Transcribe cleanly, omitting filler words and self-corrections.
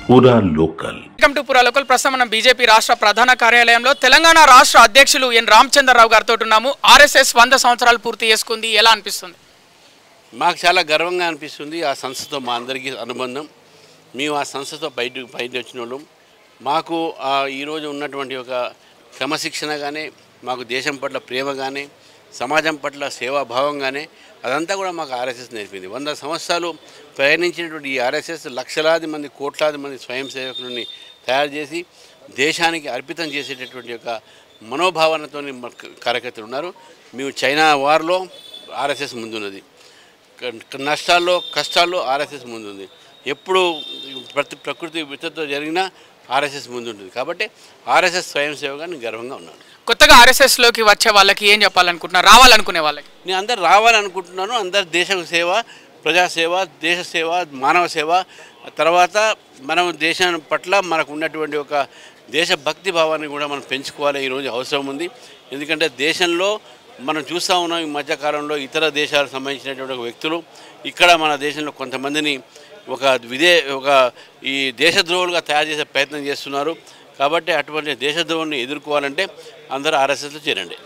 పూరా local. Welcome to పూరా local. ప్రస్తుతం మనం బీజేపీ రాష్ట్ర ప్రధాన కార్యాలయంలో తెలంగాణ రాష్ట్ర అధ్యక్షులు ఎన్ రామచంద్రరావు గారితో ఉన్నాము. ఆర్ఎస్ఎస్ 100 సంవత్సరాలు పూర్తి చేసుకుంది, ఎలా అనిపిస్తుంది? మాకు చాలా గర్వంగా అనిపిస్తుంది. ఆ సంస్థతో మా అందరికీ అనుబంధం. మేము ఆ సంస్థతో బయట వచ్చిన వాళ్ళం. మాకు ఈరోజు ఉన్నటువంటి ఒక క్రమశిక్షణ కానీ, మాకు దేశం పట్ల ప్రేమ కానీ, సమాజం పట్ల సేవాభావం కానీ అదంతా కూడా మాకు ఆర్ఎస్ఎస్ నేర్పింది. 100 సంవత్సరాలు ప్రయాణించినటువంటి ఈ ఆర్ఎస్ఎస్ లక్షలాది మంది, కోట్లాది మంది స్వయం సేవకులని తయారు చేసి దేశానికి అర్పితం చేసేటటువంటి ఒక మనోభావనతో కార్యకర్తలు ఉన్నారు. మేము చైనా వార్లో ఆర్ఎస్ఎస్ ముందున్నది, నష్టాల్లో కష్టాల్లో ఆర్ఎస్ఎస్ ముందుంది. ఎప్పుడు ప్రకృతి విపత్తుతో జరిగినా ఆర్ఎస్ఎస్ ముందుంటుంది. కాబట్టి ఆర్ఎస్ఎస్ స్వయం సేవగా నేను గర్వంగా ఉన్నాను. కొత్తగా ఆర్ఎస్ఎస్లోకి వచ్చే వాళ్ళకి ఏం చెప్పాలనుకుంటున్నారు, రావాలనుకునే వాళ్ళకి? నేను అందరు రావాలనుకుంటున్నాను. అందరు దేశ సేవ, ప్రజాసేవ, దేశ సేవ, మానవ సేవ, తర్వాత మనం దేశం పట్ల మనకు ఉన్నటువంటి ఒక దేశభక్తి భావాన్ని కూడా మనం పెంచుకోవాలి. ఈరోజు అవసరం ఉంది. ఎందుకంటే దేశంలో మనం చూస్తూ ఉన్నాం ఈ మధ్యకాలంలో ఇతర దేశాలకు సంబంధించినటువంటి వ్యక్తులు ఇక్కడ మన దేశంలో కొంతమందిని ఒక ఈ దేశద్రోహులుగా తయారు చేసే ప్రయత్నం చేస్తున్నారు. కాబట్టి అటువంటి దేశద్రోహాన్ని ఎదుర్కోవాలంటే అందరూ ఆర్ఎస్ఎస్లో చేరండి.